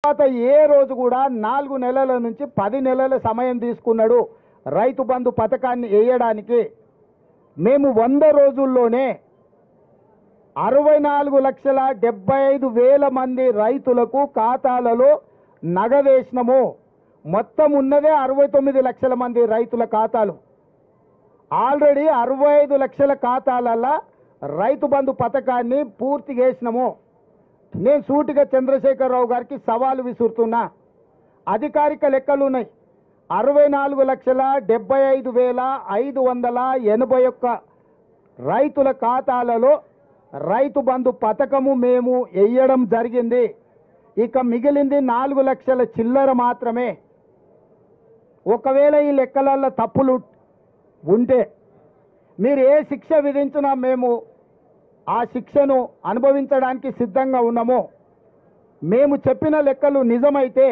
తర్వాత ఏ రోజు కూడా 4 నెలల నుంచి 10 నెలల సమయం తీసుకున్నాడు రైతు బంధు పథకాన్ని వేయడానికి. మేము 100 రోజుల్లోనే 64,75,000 మంది రైతులకు ఖాతాలలో నగదేసినాము. మొత్తం ఉన్నదే 69 లక్షల మంది రైతుల ఖాతాలు. ఆల్రెడీ 65 లక్షల ఖాతాలలో రైతు బంధు పథకాన్ని పూర్తి చేసినాము. నేను సూటిగా చంద్రశేఖరరావు గారికి సవాలు విసురుతున్నా. అధికారిక లెక్కలు ఉన్నాయి. 64,75,581 రైతుల ఖాతాలలో రైతు బంధు పథకము మేము వేయడం జరిగింది. ఇక మిగిలింది 4 లక్షల చిల్లర మాత్రమే. ఒకవేళ ఈ లెక్కలలో తప్పులు ఉంటే మీరు ఏ శిక్ష విధించినా మేము ఆ శిక్షను అనుభవించడానికి సిద్ధంగా ఉన్నాము. మేము చెప్పిన లెక్కలు నిజమైతే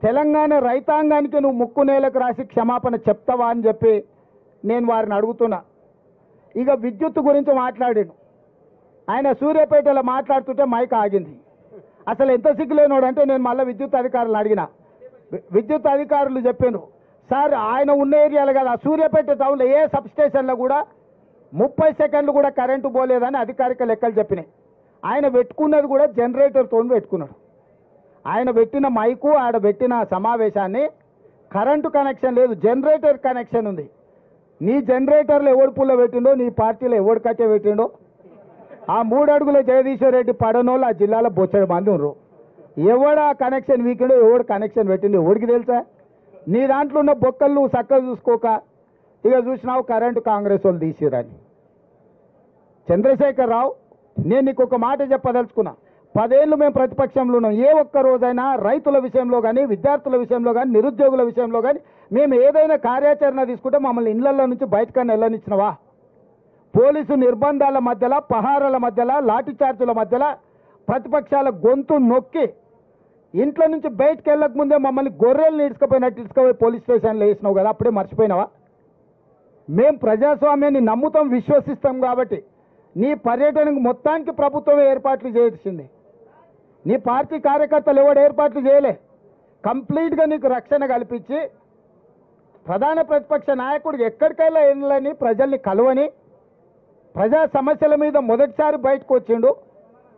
తెలంగాణ రైతాంగానికి నువ్వు ముక్కు నేలకు రాసి క్షమాపణ చెప్తావా అని చెప్పి నేను వారిని అడుగుతున్నా. ఇక విద్యుత్ గురించి మాట్లాడాను. ఆయన సూర్యాపేటలో మాట్లాడుతుంటే మైక్ ఆగింది. అసలు ఎంత సిగ్గులేనోడంటే నేను మళ్ళీ విద్యుత్ అధికారులు అడిగిన. విద్యుత్ అధికారులు చెప్పాను, సార్ ఆయన ఉన్న ఏరియాలో కదా సూర్యాపేట టౌన్లో ఏ సబ్ స్టేషన్లో కూడా 30 సెకండ్లు కూడా కరెంటు పోలేదని అధికారిక లెక్కలు చెప్పినాయి. ఆయన పెట్టుకున్నది కూడా జనరేటర్తో పెట్టుకున్నాడు. ఆయన పెట్టిన మైకు ఆడ పెట్టిన సమావేశాన్ని కరెంటు కనెక్షన్ లేదు, జనరేటర్ కనెక్షన్ ఉంది. నీ జనరేటర్లో ఎవడు పుల్ల పెట్టిండో, నీ పార్టీలో ఎవడు కట్టే పెట్టిండో, ఆ 3 అడుగుల జగదీశ్వర్ రెడ్డి పడనోళ్ళు ఆ జిల్లాలో బొచ్చడి మంది ఉన్నారు. ఎవడు ఆ కనెక్షన్ వీకిండో, ఎవడు కనెక్షన్ పెట్టిండో ఎవడికి తెలుసా? నీ దాంట్లో ఉన్న బొక్కలు నువ్వు చక్కగా చూసుకోక ఇక చూసినావు కరెంటు కాంగ్రెస్ వాళ్ళు తీసిరని. చంద్రశేఖరరావు, నేను నీకు ఒక మాట చెప్పదలుచుకున్నా. 10 ఏళ్ళు మేము ప్రతిపక్షంలో ఉన్నాం. ఏ ఒక్క రోజైనా రైతుల విషయంలో కానీ, విద్యార్థుల విషయంలో కానీ, నిరుద్యోగుల విషయంలో కానీ మేము ఏదైనా కార్యాచరణ తీసుకుంటే మమ్మల్ని ఇళ్లలో నుంచి బయటకన్నా వెళ్ళనిచ్చినవా? పోలీసు నిర్బంధాల మధ్యలో, పహారాల మధ్యలో, లాఠీ చార్జీల మధ్యలో ప్రతిపక్షాల గొంతు నొక్కి ఇంట్లో నుంచి బయటకు వెళ్ళక ముందే మమ్మల్ని గొర్రెలు ఇసుకపోయినట్టు ఇసుకపోయి పోలీస్ స్టేషన్లో వేసినావు కదా, అప్పుడే మర్చిపోయినావా? మేము ప్రజాస్వామ్యాన్ని నమ్ముతాం, విశ్వసిస్తాం కాబట్టి నీ పర్యటనకు మొత్తానికి ప్రభుత్వమే ఏర్పాట్లు చేసింది. నీ పార్టీ కార్యకర్తలు ఎవడు ఏర్పాట్లు చేయలే. కంప్లీట్గా నీకు రక్షణ కల్పించి ప్రధాన ప్రతిపక్ష నాయకుడికి ఎక్కడికైనా వెళ్ళని, ప్రజల్ని కలవని, ప్రజా సమస్యల మీద మొదటిసారి బయటకు వచ్చిండు.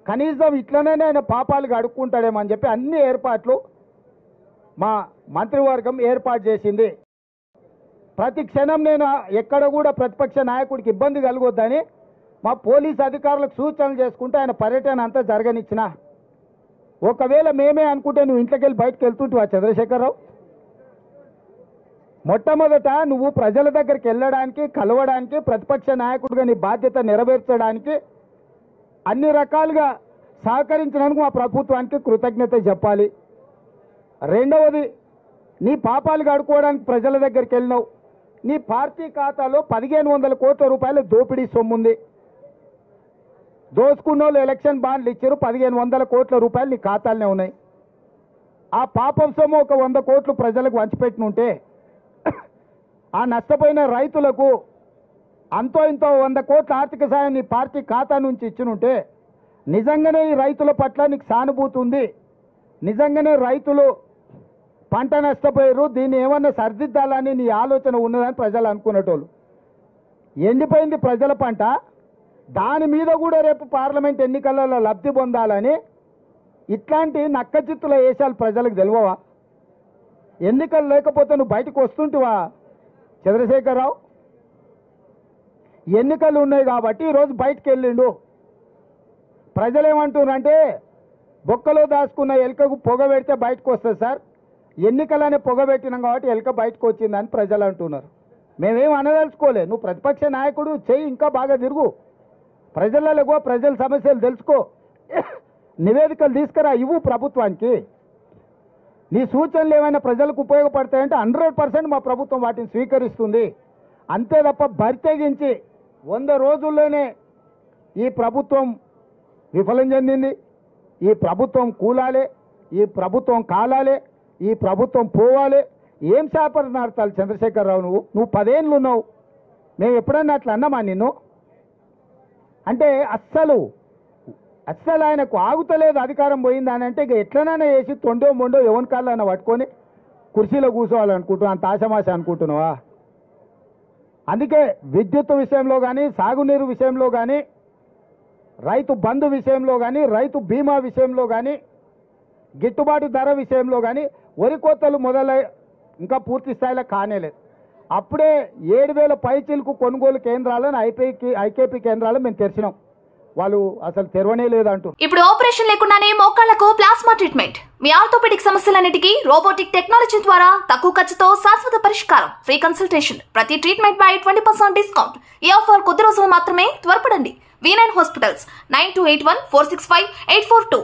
కనీసం ఇట్లనే ఆయన పాపాలు అడుక్కుంటాడేమో అని చెప్పి అన్ని ఏర్పాట్లు మా మంత్రివర్గం ఏర్పాటు చేసింది. ప్రతి క్షణం నేను ఎక్కడ కూడా ప్రతిపక్ష నాయకుడికి ఇబ్బంది కలగొద్దని మా పోలీస్ అధికారులకు సూచనలు చేసుకుంటే ఆయన పర్యటన అంతా జరగనిచ్చిన. ఒకవేళ మేమే అనుకుంటే నువ్వు ఇంట్లోకి వెళ్ళి బయటకు వెళ్తుంటావా చంద్రశేఖరరావు? మొట్టమొదట నువ్వు ప్రజల దగ్గరికి వెళ్ళడానికి, కలవడానికి, ప్రతిపక్ష నాయకుడిగా నీ బాధ్యత నెరవేర్చడానికి అన్ని రకాలుగా సహకరించినందుకు మా ప్రభుత్వానికి కృతజ్ఞత చెప్పాలి. రెండవది, నీ పాపాలు కడుక్కోవడానికి ప్రజల దగ్గరికి వెళ్ళినావు. నీ పార్టీ ఖాతాలో 1500 కోట్ల రూపాయల దోపిడీ సొమ్ముంది. దోచుకున్న వాళ్ళు ఎలక్షన్ బాండ్లు ఇచ్చారు, 1500 కోట్ల రూపాయలు నీ ఖాతాలనే ఉన్నాయి. ఆ పాపం సొమ్ము ఒక 100 కోట్లు ప్రజలకు వంచిపెట్టినుంటే ఆ నష్టపోయిన రైతులకు అంతో ఇంతో 100 కోట్ల ఆర్థిక సాయం నీ పార్టీ ఖాతా నుంచి ఇచ్చినుంటే నిజంగానే ఈ రైతుల పట్ల నీకు సానుభూతి ఉంది, నిజంగానే రైతులు పంట నష్టపోయారు, దీన్ని ఏమన్నా సరిదిద్దాలని నీ ఆలోచన ఉన్నదని ప్రజలు అనుకునేటోళ్ళు. ఎండిపోయింది ప్రజల పంట, దాని మీద కూడా రేపు పార్లమెంట్ ఎన్నికలలో లబ్ధి పొందాలని ఇట్లాంటి నక్కచిత్తుల వేషాలు ప్రజలకు తెలియవా? ఎన్నికలు లేకపోతే నువ్వు బయటకు వస్తుంటివా చంద్రశేఖరరావు? ఎన్నికలు ఉన్నాయి కాబట్టి ఈరోజు బయటకు వెళ్ళిండు. ప్రజలు ఏమంటున్నారంటే బొక్కలో దాచుకున్న ఎలుకకు పొగ పెడితే బయటకు వస్తుంది సార్, ఎన్నికలనే పొగ పెట్టినాం కాబట్టి ఎలుక బయటకు వచ్చిందని ప్రజలు అంటున్నారు. మేమేం అనదలుచుకోలే. నువ్వు ప్రతిపక్ష నాయకుడు, చెయ్యి ఇంకా బాగా తిరుగు, ప్రజలలో ప్రజల సమస్యలు తెలుసుకో, నివేదికలు తీసుకురా, ఇవ్వు ప్రభుత్వానికి. నీ సూచనలు ఏమైనా ప్రజలకు ఉపయోగపడతాయంటే 100% మా ప్రభుత్వం వాటిని స్వీకరిస్తుంది. అంతే తప్ప బరితెగించి 100 రోజుల్లోనే ఈ ప్రభుత్వం విఫలం చెందింది, ఈ ప్రభుత్వం కూలాలే, ఈ ప్రభుత్వం కాలాలే, ఈ ప్రభుత్వం పోవాలి, ఏం శాపనార్థాలు చంద్రశేఖరరావు? నువ్వు 10 ఏళ్ళు ఉన్నావు, మేము ఎప్పుడన్నా అట్లా అన్నామా నిన్ను? అంటే అస్సలు అస్సలు ఆయనకు ఆగుతలేదు అధికారం పోయింది అని అంటే ఇక ఎట్లనైనా వేసి తొండో మొండో ఎవరి కాళ్ళైనా పట్టుకొని కుర్చీలో కూర్చోవాలనుకుంటున్నావు, అంత ఆశమాశ అనుకుంటున్నావా? అందుకే విద్యుత్ విషయంలో కానీ, సాగునీరు విషయంలో కానీ, రైతు బంధు విషయంలో కానీ, రైతు బీమా విషయంలో కానీ, గిట్టుబాటు ధర విషయంలో కానీ వరి కోతలు మొదలై ఇంకా పూర్తి స్థాయిలో కానేలేదు. అప్పుడే 7,000 పైచీలకు కొనుగోలు కేంద్రాలను ఐకేపీ కేంద్రాలు మేము తెరిచినాం. వాళ్ళు అసలు తెరవనే లేదంటూ. ఇప్పుడు ఆపరేషన్ లేకుండానే మోకాళ్లకు ప్లాస్మా ట్రీట్మెంట్. మీ ఆర్థోపెడిక్ సమస్యలన్నిటికీ రోబోటిక్ టెక్నాలజీ ద్వారా తక్కువ ఖర్చుతో శాశ్వత పరిష్కారం. Free consultation. ప్రతి ట్రీట్మెంట్ పై 20% డిస్కౌంట్. ఈ ఆఫర్ కొద్ది రోజులు మాత్రమే. త్వరపడండి. V9 hospitals 9281465842.